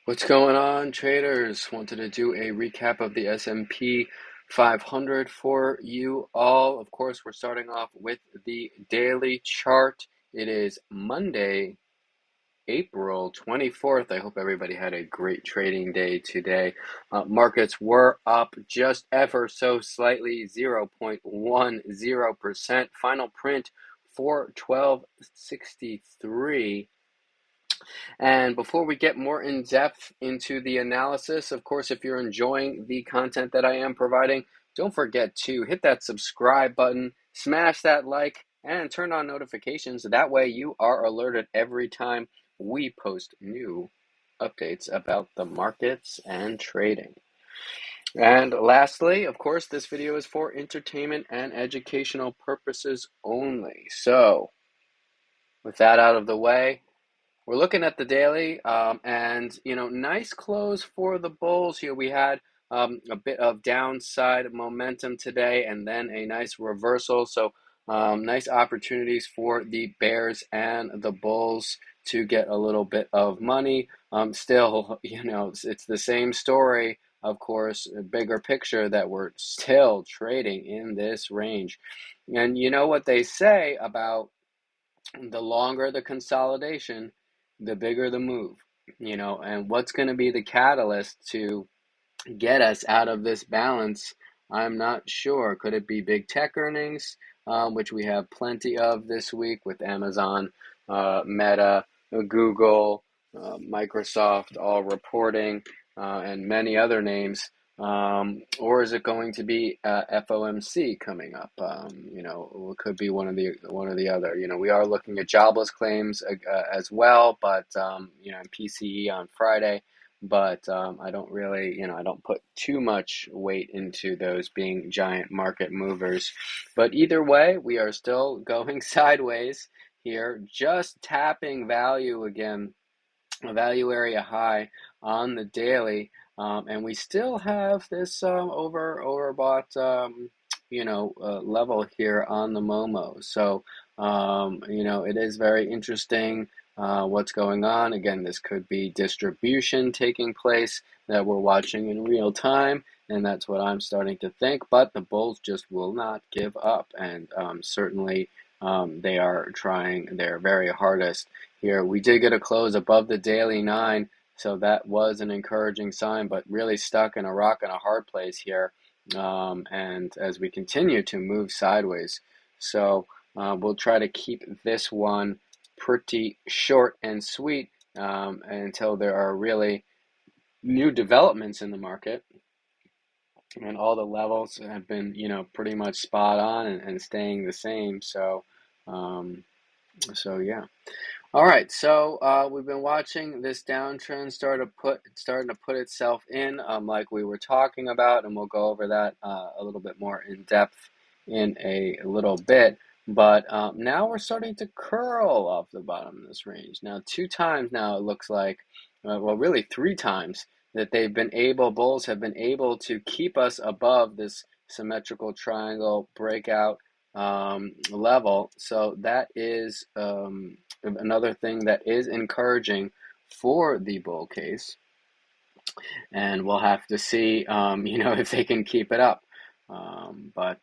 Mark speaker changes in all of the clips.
Speaker 1: What's going on, traders? Wanted to do a recap of the S&P 500 for you all. Of course, we're starting off with the daily chart. It is Monday, April 24th. I hope everybody had a great trading day today. Markets were up just ever so slightly, 0.10%. Final print 412.63. And before we get more in depth into the analysis, of course, if you're enjoying the content that I am providing, don't forget to hit that subscribe button, smash that like, and turn on notifications. That way you are alerted every time we post new updates about the markets and trading. And lastly, of course, this video is for entertainment and educational purposes only. So, with that out of the way, we're looking at the daily, and nice close for the bulls here. We had a bit of downside momentum today, and then a nice reversal. So nice opportunities for the bears and the bulls to get a little bit of money. Still, it's the same story. Of course, a bigger picture that we're still trading in this range. And you know what they say about the longer the consolidation, the bigger the move, and what's going to be the catalyst to get us out of this balance? I'm not sure. Could it be big tech earnings, which we have plenty of this week with Amazon, Meta, Google, Microsoft all reporting, and many other names? Or is it going to be FOMC coming up? It could be one or the other. We are looking at jobless claims as well, but PCE on Friday. But I don't really, I don't put too much weight into those being giant market movers. But either way, we are still going sideways here, just tapping value again, a value area high on the daily. And we still have this overbought, level here on the Momo. So, it is very interesting what's going on. Again, this could be distribution taking place that we're watching in real time, and that's what I'm starting to think. But the bulls just will not give up, and certainly they are trying their very hardest here. We did get a close above the daily 9, so that was an encouraging sign, but really stuck in a rock and a hard place here. And as we continue to move sideways, so we'll try to keep this one pretty short and sweet until there are really new developments in the market, and all the levels have been pretty much spot on and staying the same. So yeah. All right, so we've been watching this downtrend starting to put itself in, like we were talking about, and we'll go over that a little bit more in depth in a little bit. But now we're starting to curl off the bottom of this range. Now, 2 times now it looks like, well, really 3 times that bulls have been able to keep us above this symmetrical triangle breakout level. So that is another thing that is encouraging for the bull case, and we'll have to see, if they can keep it up. But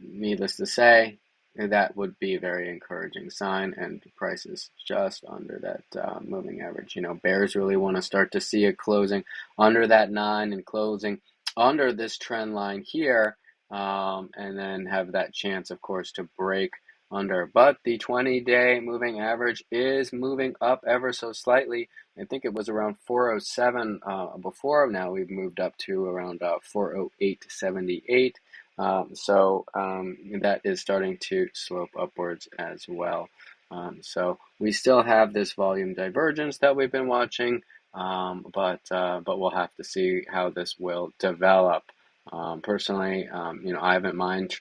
Speaker 1: needless to say, that would be a very encouraging sign, and the price is just under that moving average. Bears really want to start to see it closing under that 9 and closing under this trend line here, and then have that chance, of course, to break under. But the 20-day moving average is moving up ever so slightly. I think it was around 407 before. Now we've moved up to around 408.78. So that is starting to slope upwards as well. So we still have this volume divergence that we've been watching, but we'll have to see how this will develop. Personally, I haven't mind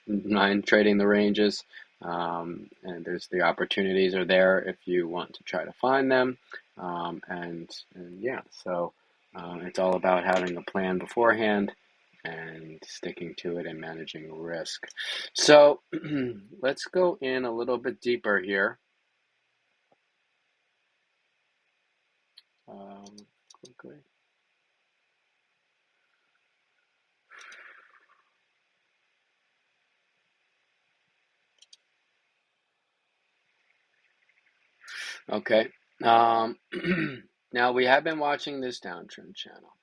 Speaker 1: trading the ranges, and there's the opportunities are there if you want to try to find them, and yeah, so it's all about having a plan beforehand and sticking to it and managing risk. So let's go in a little bit deeper here. quickly. Okay. Now we have been watching this downtrend channel.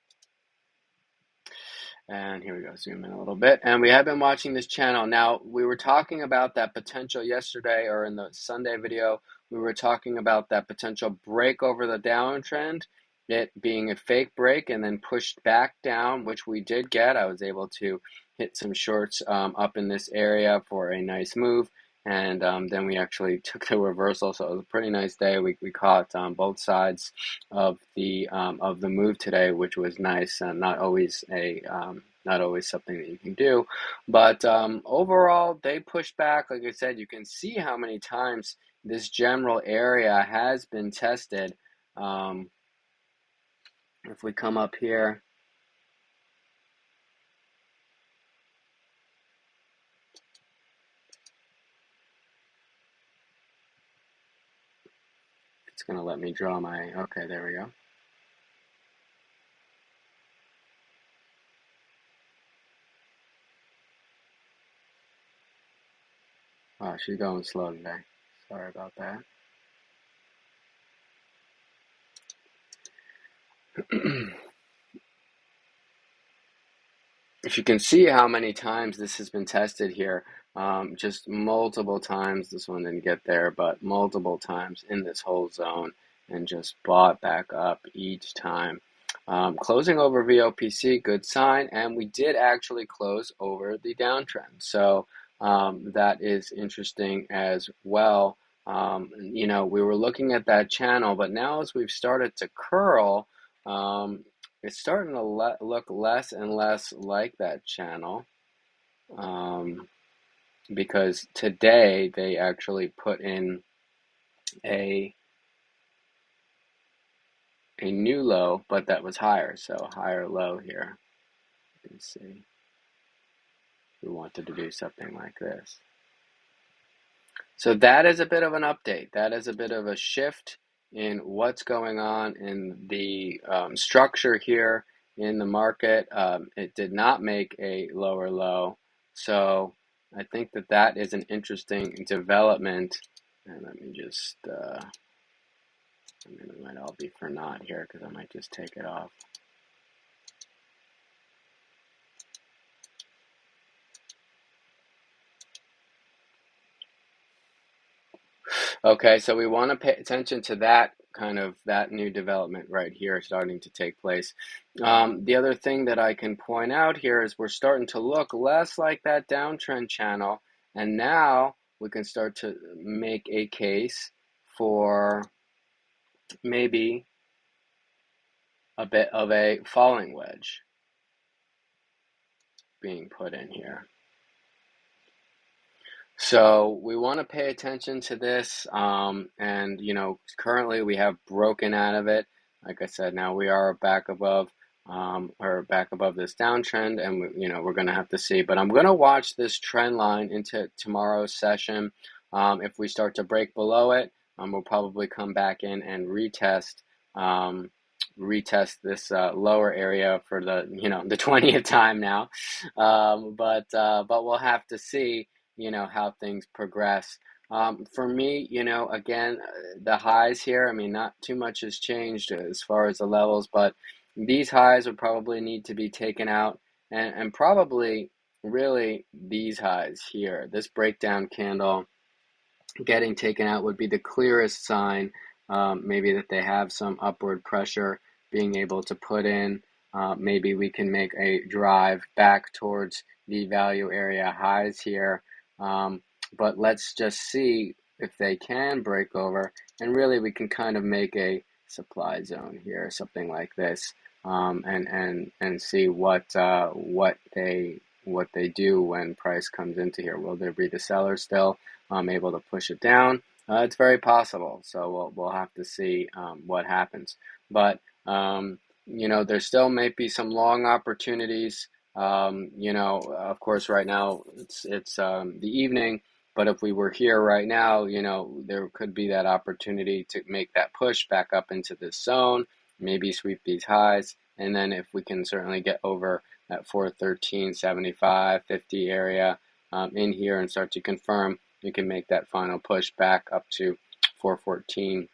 Speaker 1: And here we go, zoom in a little bit. And we have been watching this channel. Now, we were talking about that potential yesterday, or in the Sunday video, we were talking about that potential break over the downtrend, it being a fake break and then pushed back down, which we did get. I was able to hit some shorts up in this area for a nice move. And then we actually took the reversal, so it was a pretty nice day. We caught both sides of the move today, which was nice, and not always something that you can do. But overall, they pushed back. Like I said, you can see how many times this general area has been tested. If we come up here, it's going to let me draw my, okay, there we go. Oh, she's going slow today. Sorry about that. If you can see how many times this has been tested here, just multiple times, this one didn't get there, but multiple times in this whole zone, and just bought back up each time. Closing over VOPC, good sign, and we did actually close over the downtrend. So that is interesting as well. We were looking at that channel, but now as we've started to curl, it's starting to look less and less like that channel, because today they actually put in a new low, but that was higher, so higher low here. You can see we wanted to do something like this. So that is a bit of an update. That is a bit of a shift in what's going on in the structure here in the market. It did not make a lower low. So I think that is an interesting development. And let me just, it might all be for naught here because I might just take it off. Okay, so we want to pay attention to that that new development right here starting to take place. The other thing that I can point out here is we're starting to look less like that downtrend channel, and now we can start to make a case for maybe a bit of a falling wedge being put in here. So we want to pay attention to this, and currently we have broken out of it. Like I said, now we are back above, or back above this downtrend, and we're going to have to see. But I'm going to watch this trend line into tomorrow's session. If we start to break below it, we'll probably come back in and retest this lower area for the the 20th time now. But we'll have to see how things progress. For me, again, the highs here, I mean, not too much has changed as far as the levels, but these highs would probably need to be taken out, and probably really these highs here, this breakdown candle getting taken out would be the clearest sign, maybe that they have some upward pressure being able to put in. Maybe we can make a drive back towards the value area highs here. But let's just see if they can break over, and really we can kind of make a supply zone here, something like this, and see what they do when price comes into here. Will there be the seller still able to push it down? It's very possible. So we'll have to see what happens. But there still may be some long opportunities. Of course, right now it's the evening, but if we were here right now, there could be that opportunity to make that push back up into this zone, maybe sweep these highs, and then if we can certainly get over that 413.75, 50 area in here and start to confirm, we can make that final push back up to 414.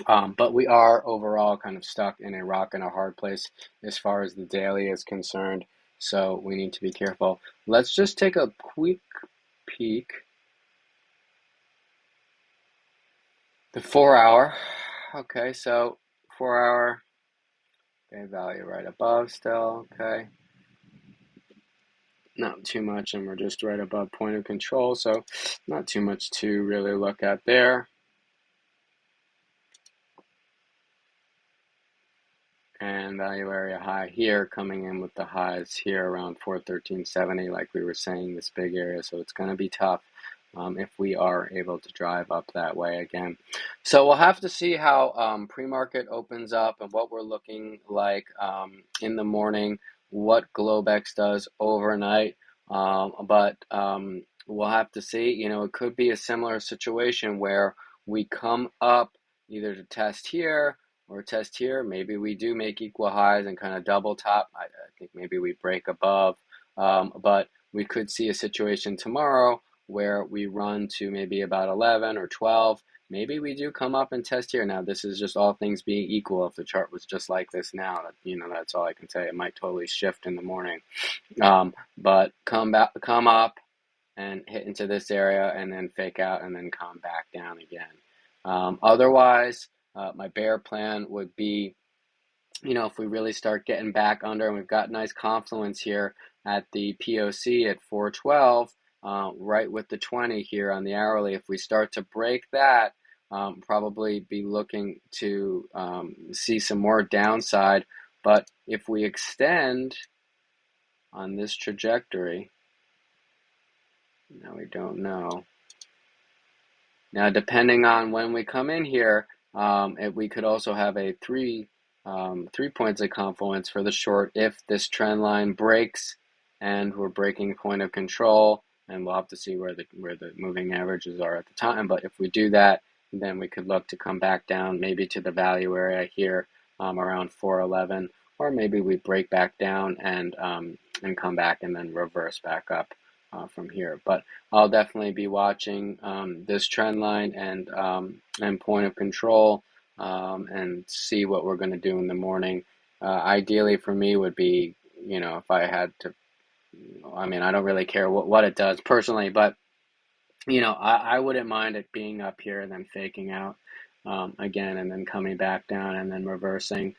Speaker 1: But we are overall kind of stuck in a rock and a hard place as far as the daily is concerned. So we need to be careful. Let's just take a quick peek. The 4 hour. Okay, so 4 hour. Okay, value right above still. Okay. Not too much, and we're just right above point of control, so not too much to really look at there. And value area high here, coming in with the highs here around 413.70, like we were saying, this big area. So it's going to be tough if we are able to drive up that way again. So we'll have to see how pre-market opens up and what we're looking like in the morning, what Globex does overnight. But we'll have to see. You know, it could be a similar situation where we come up either to test here or test here. Maybe we do make equal highs and kind of double top. I think maybe we break above, but we could see a situation tomorrow where we run to maybe about 11 or 12. Maybe we do come up and test here. Now, this is just all things being equal. If the chart was just like this now, you know, that's all I can say. It might totally shift in the morning. But come up and hit into this area and then fake out and then come back down again. Otherwise, my bear plan would be, you know, if we really start getting back under, and we've got nice confluence here at the POC at 412, right with the 20 here on the hourly. If we start to break that, probably be looking to see some more downside. But if we extend on this trajectory, now we don't know. Now, depending on when we come in here, we could also have a three points of confluence for the short if this trend line breaks and we're breaking point of control, and we'll have to see where the moving averages are at the time. But if we do that, then we could look to come back down maybe to the value area here around 411, or maybe we break back down and come back and then reverse back up from here. But I'll definitely be watching this trend line and point of control and see what we're going to do in the morning. Ideally for me would be, you know, if I had to, I mean, I don't really care what it does personally, but, you know, I wouldn't mind it being up here and then faking out again and then coming back down and then reversing,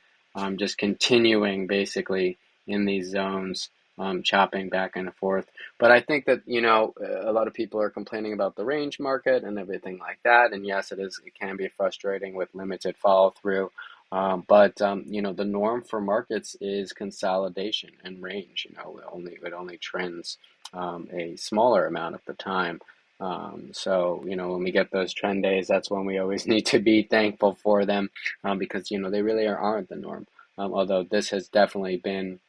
Speaker 1: just continuing basically in these zones. Chopping back and forth. But I think that, you know, a lot of people are complaining about the range market and everything like that. And yes, it can be frustrating with limited follow through. But you know, the norm for markets is consolidation and range. You know, it only trends a smaller amount of the time. So, you know, when we get those trend days, that's when we always need to be thankful for them because, you know, they really aren't the norm. Although this has definitely been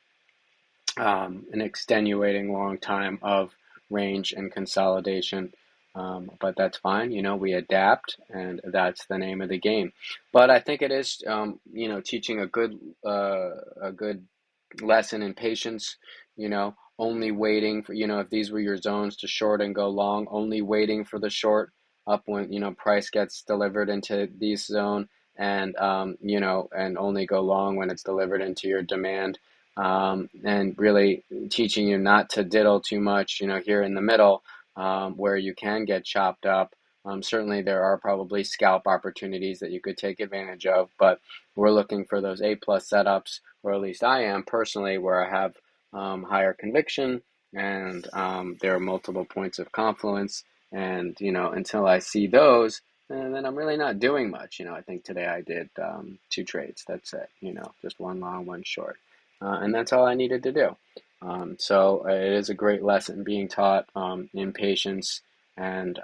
Speaker 1: an extenuating long time of range and consolidation. But that's fine, you know, we adapt, and that's the name of the game. But I think it is, you know, teaching a good lesson in patience, you know, only waiting for, you know, if these were your zones to short and go long, only waiting for the short up when, you know, price gets delivered into these zone, and, you know, and only go long when it's delivered into your demand. And really teaching you not to diddle too much, you know, here in the middle, where you can get chopped up. Certainly there are probably scalp opportunities that you could take advantage of, but we're looking for those A+ setups, or at least I am personally, where I have higher conviction and there are multiple points of confluence. And, you know, until I see those, and then I'm really not doing much. You know, I think today I did 2 trades. That's it, you know, just one long, one short. And that's all I needed to do. So it is a great lesson being taught in patience, and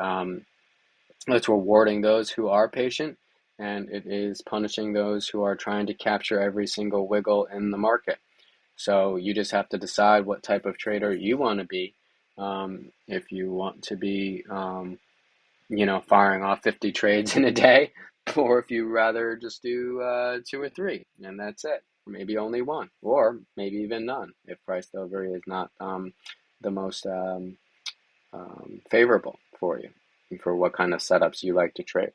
Speaker 1: it's rewarding those who are patient, and it is punishing those who are trying to capture every single wiggle in the market. So you just have to decide what type of trader you want to be. If you want to be, you know, firing off 50 trades in a day, or if you rather just do 2 or 3, and that's it. Maybe only one, or maybe even none, if price delivery is not the most favorable for you, for what kind of setups you like to trade.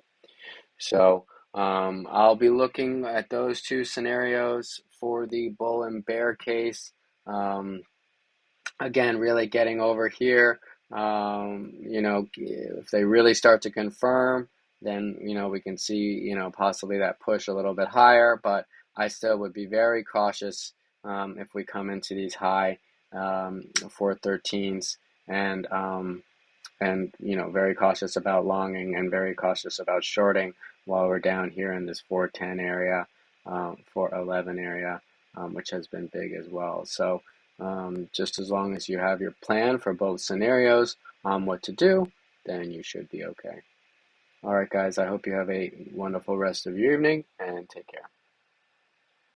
Speaker 1: So I'll be looking at those 2 scenarios for the bull and bear case. Again, really getting over here. If they really start to confirm, then we can see possibly that push a little bit higher. But I still would be very cautious if we come into these high 413s, and very cautious about longing and very cautious about shorting while we're down here in this 410 area, 411 area, which has been big as well. So just as long as you have your plan for both scenarios on what to do, then you should be okay. All right, guys, I hope you have a wonderful rest of your evening, and take care.